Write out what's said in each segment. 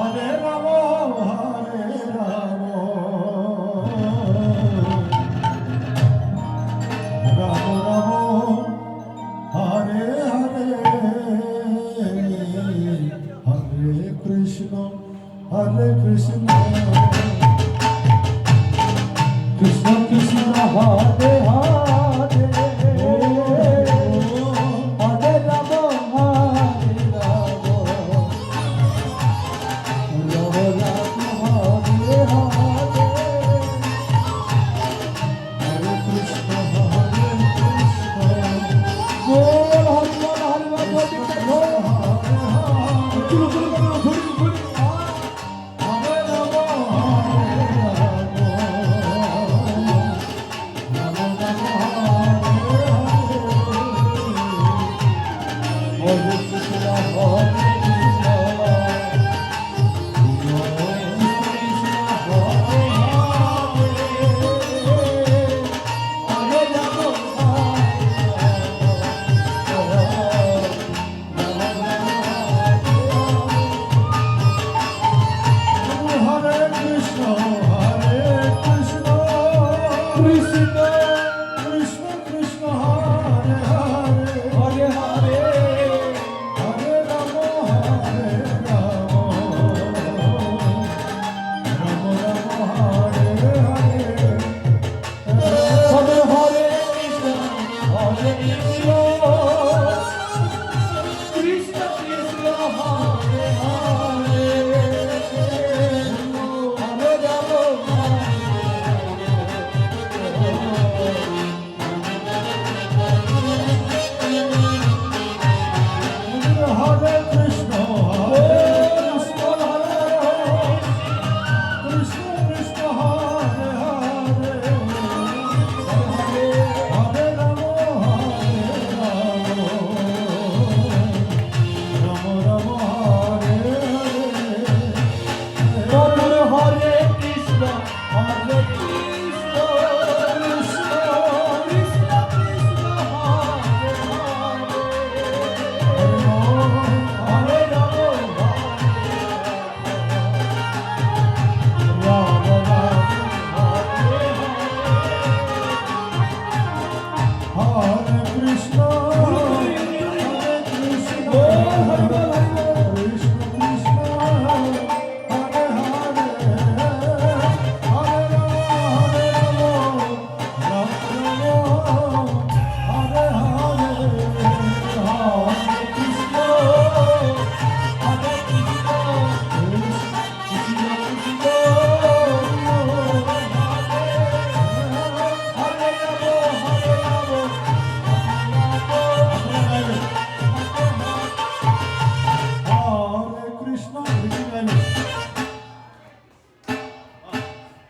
Hare Ramo, Hare Ramo, Ramo Ramo, Hare Hare, Hare Krishna, Krishna Krishna, Hare Hare, Hare Ramo, Hare Ramo, Ramo Ramo, Hare Hare, Hare Krishna, Bol Hare Bol,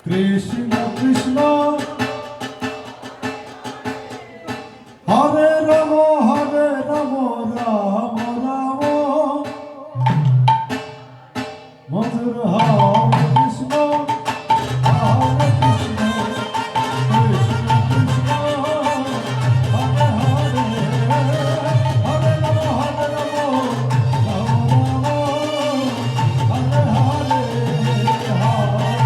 Krishna Krishna, Hare Ramo, Hare Ramo, Ramo Ramo, Madhura Hare Krishna, Hare Krishna, Krishna Krishna, Hare Hare, Hare Ramo, Hare Ramo, Ramo Ramo, Hare Hare, Hare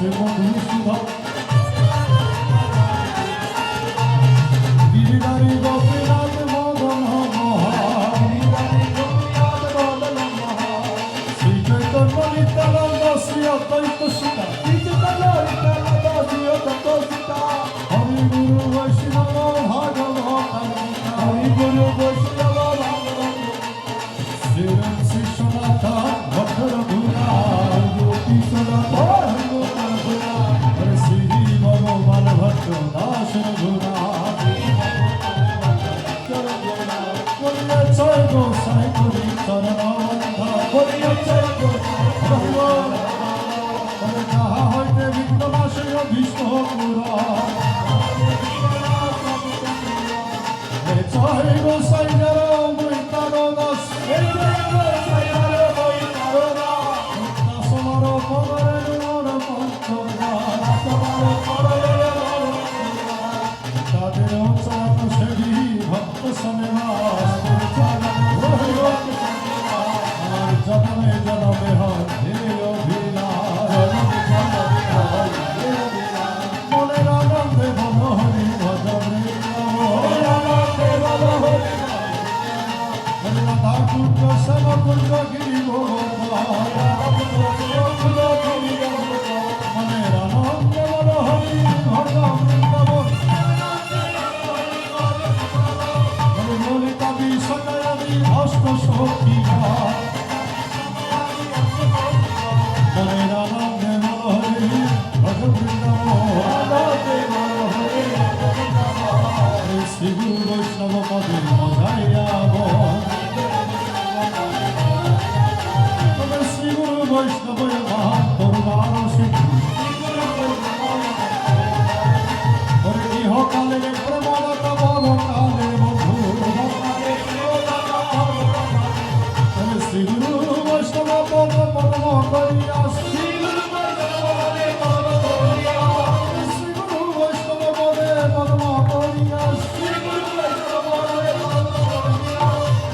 সে মধুর সুধা গিরিধারী গোপীনাথ মদন শ্রী চৈতন্য নিত্যানন্দ শ্রী অদ্বৈত সীতা হরি গুরু বৈষ্ণব ভাগবত হরি গুরু বৈষ্ণব শ্রী রাম শ্রী সনাতন ভক্ত রঘুনাথ গোপী সনাতন হরে শ্রী ভগবান ভক্ত দাস রঘুনাথ জয় গোসাই করি চরণ যাহা হইতে বিঘ্ননাশে ভীষ্ম পুরা জয় গোসাই দাস দাসমর পদরে নর তাদের চরণ সেবী ভক্ত সমেবাস আমার জনমে জনমে হয় মনের আনন্দে বল হরি ভজনে রাধা কুঞ্জ শ্যাম কুঞ্জ গিরি মনের আনন্দে বল হরি ভজন ললিতা বিষয়াদি অষ্ট সখী মনের আনন্দে বল হরি ভজ শ্রী গুরু বৈষ্ণব পদে মজাইয়াব শ্রী গুরু বৈষ্ণব মহান করুণার সিদ্ধি ইহকালে প্রমাণত ভবকালে বন্ধু শ্রী গুরু বৈষ্ণব পদ পরম করিয়া শ্রী গুরু বৈষ্ণব পদে পরম করিয়া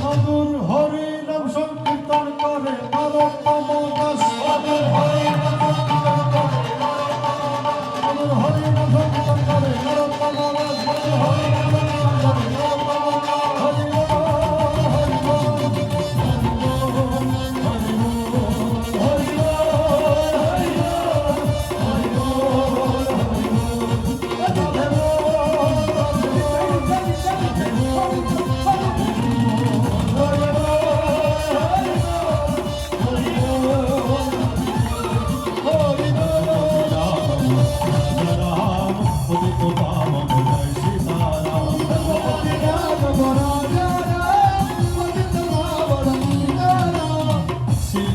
মধুর হরি নাম সংকীর্তন করে নরোত্তম দাস মধুর হরি নাম সংকীর্তন করে নরোত্তম দাস মধুর হরি নাম সংকীর্তন করে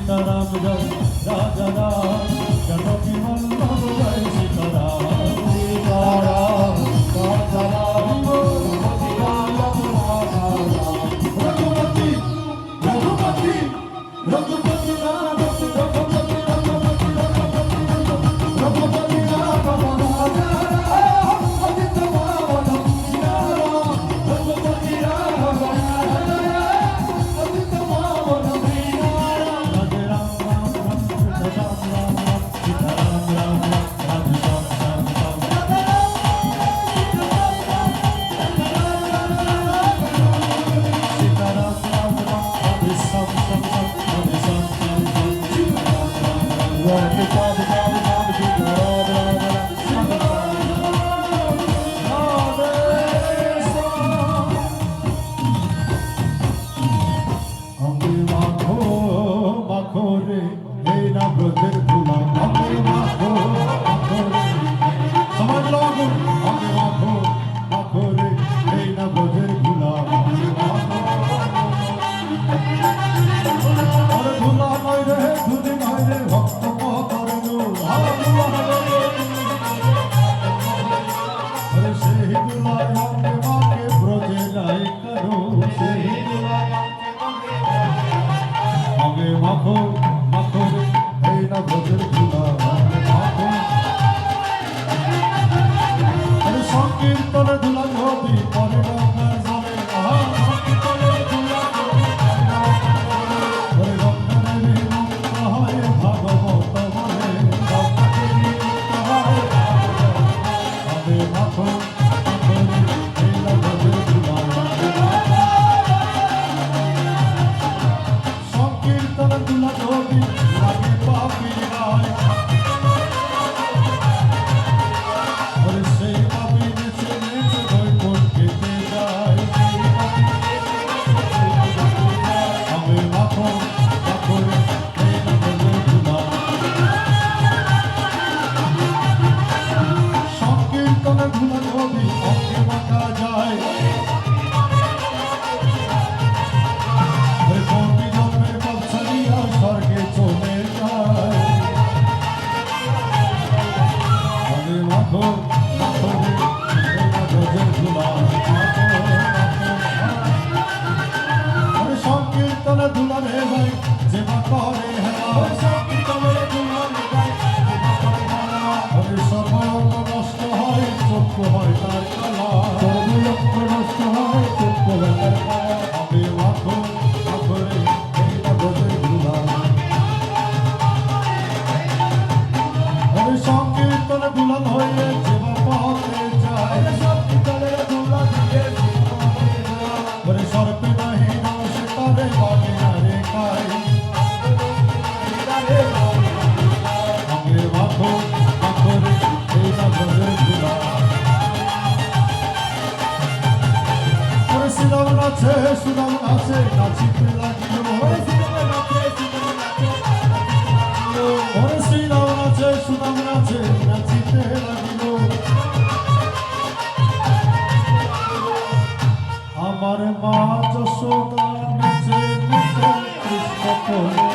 सीताराम जय राजा राम जनकी वल्लभ जय सीताराम सीताराम राजा राम रघुपति रघुपति रघुपति মাখো মাখো এই না ভোজের ধুলা আরে সংকীর্তনে ধুলা নদী পরে গঙ্গার জলে সংকীর্তনে ধুলা নদী পাপির গায় ওরে সেই পাপি নেচে নেচে বৈকুণ্ঠেতে যায় আমি মাখন মাখন এই নামের ধুলা সংকীর্তনে ধুলা ছবি অঙ্কে মাখা যায় কোটি জন্মের পথ ছাড়িয়া স্বর্গে চলে যায় আমি মাখন মাখন এই নামের ধুলা সংকীর্তনে ধুলা রে ভাই যে মা করে হেলা সংকীর্তনে ধুলা রে ভাই সর্বলক্ষ নষ্ট হয় চক্ষু হয় তার কালা সর্বলক্ষ নষ্ট হয় চক্ষু হয় তার কালা আমি মাখো মাখরে এই নগরের ধুলা আমি সংকীর্তনে দুলাল হয়ে যেবা পথে যায় সংকীর্তনে দুলাল দিয়ে ওরে সর্পে নাহি নাও সে তারে বাগে আরে খাই আমি মাখো মাখরে এই নগরের ধুলা ওরে সুদাম নাচে নাচিতে লাগিল ওরে শ্রীরাম নাচে সুদাম নাচে নাচিতে লাগিল আমার মা যশোদা নেচে নেচে কৃষ্ণ